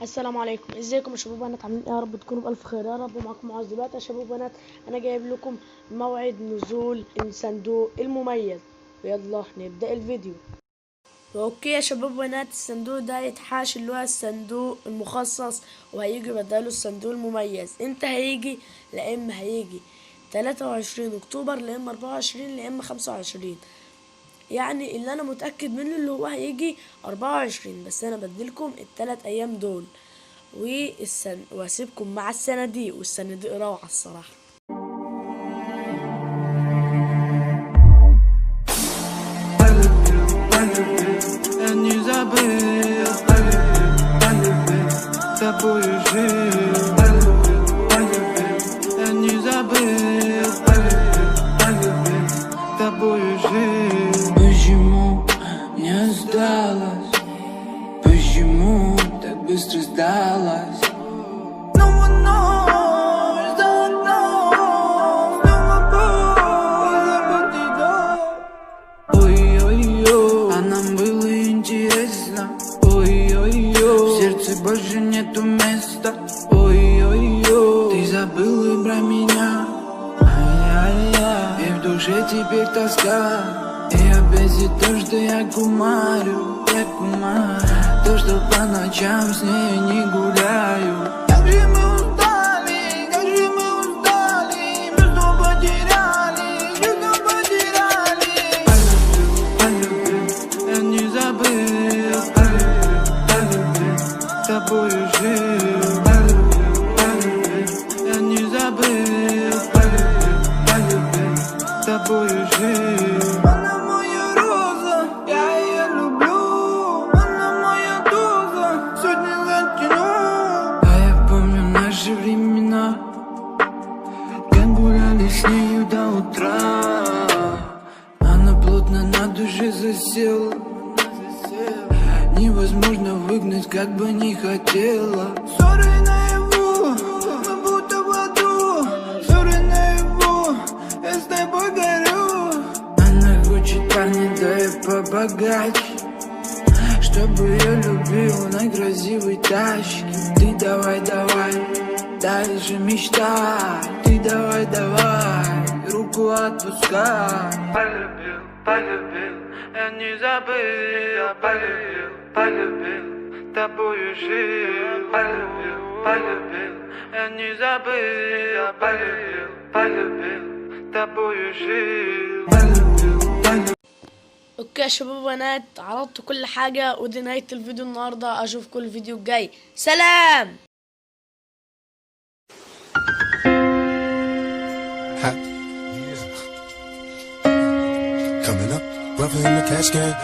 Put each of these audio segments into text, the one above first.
السلام عليكم، ازيكم يا شباب وبنات؟ عاملين ايه؟ يا رب تكونوا بالف خير. يا رب معاكم معاذ. دلوقتي يا شباب وبنات انا جايب لكم موعد نزول الصندوق المميز، ويلا نبدا الفيديو. اوكي يا شباب وبنات، الصندوق ده يتحاش اللي هو الصندوق المخصص، وهيجي بداله الصندوق المميز. امتى هيجي؟ لا اما هيجي 23 اكتوبر، لا اما 24، لا اما 25. يعني اللي انا متأكد منه اللي هو هيجي 24، بس انا بديلكم ال3 ايام دول واسيبكم مع الصناديق، والصناديق روعة الصراحة. Почему не сдалась? Почему так быстро сдалась? Ой-ой-ой, а нам было интересно. Ой-ой-ой, в сердце больше нету места. Ой-ой-ой, ты забыла про меня. Ай-яй-яй, и в душе теперь тоска. И опять и то, что я кумарю, то, что по ночам с ней не гуляю. Как же мы устали, чувства потеряли. Полюбил, я не забыл, полюбил, с тобою жил. Полюбил, я не забыл, полюбил, с тобою жил. Времена, как гуляли с нею до утра. Она плотно на душе засела. Невозможно выгнать, как бы не хотела. Ссоры наяву, мы будто в аду. Ссоры наяву, я с тобой горю. Она хочет парня, да и побогаче, чтобы я любил на красивой тачке. Ты давай, дальше мечтай. Ты давай, руку отпускай. Полюбил, я не забыл. Полюбил, тобою жил. Полюбил, я не забыл. Полюбил, тобою жил. اوكي يا شباب وبنات، عرضت كل حاجة، ودي نهاية الفيديو النهاردة. اشوفكم الفيديو الجاي، سلام. Coming up, rougher in the cash game.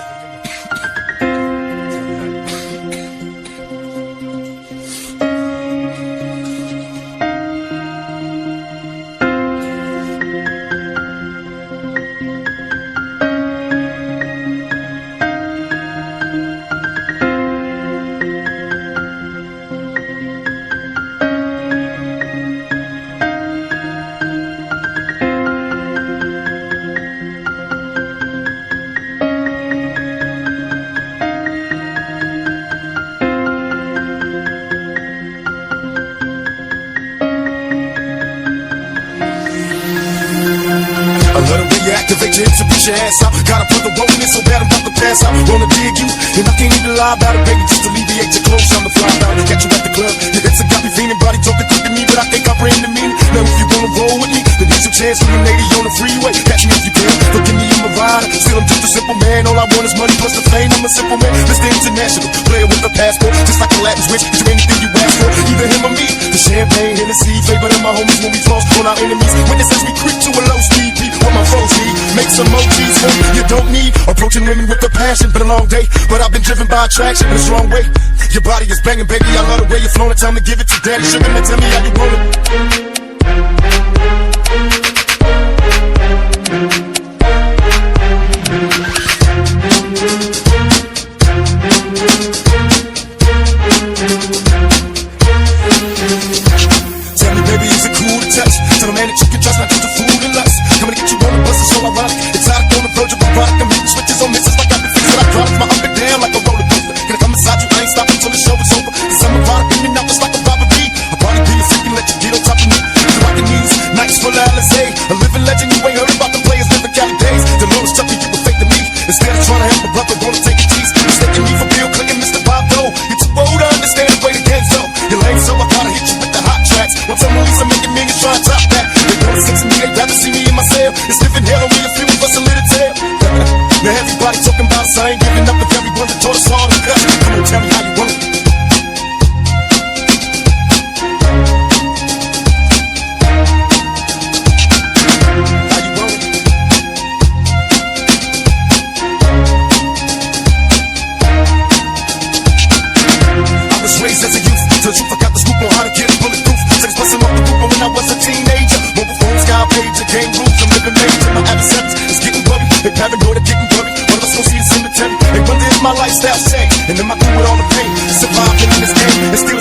I love the way you activate your hips and push your ass out. Gotta put the roll in so bad I'm about to pass out. Wanna dig you, and I can't even lie about it, baby. Just alleviate your clothes, I'm the fly out. Catch you at the club, your hips have got me feeling. Body talking quick to me, but I think I ran the meaning. Now if you wanna roll with me, then here's your chance for the lady on the freeway. Catch me if you can, look at me in my ride. Still I'm just a simple man, all I want is money plus the fame. I'm a simple man, Mr. International, player with a passport. Just like a Latin switch, is there anything you ask for? Either him or me, the champagne, Hennessy, flavor of my homies when we floss on our enemies. Witnesses we creep to a low speed, beat what my foes need. Make some emojis for me, you don't need. Approaching women with a passion, been a long day, but I've been driven by attraction in a strong way. Your body is banging, baby, I love the way you're flowing. Time to give it to daddy, sugar, man, tell me how you want it. Tell me, baby, is it cool to touch? Tell the man that you can trust, not just a fool and lust. Coming to get you on the bus is so ironic. It's hot on the verge of a rock. I'm hitting switches on misses like I've been fixing. I drive my up and down like a roller coaster. Can I come inside you? I ain't stopping till the show is over. 'Cause I'm a product.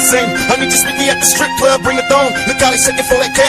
same. I need you to meet me at the strip club, bring it on. Look how they shaking for that cash.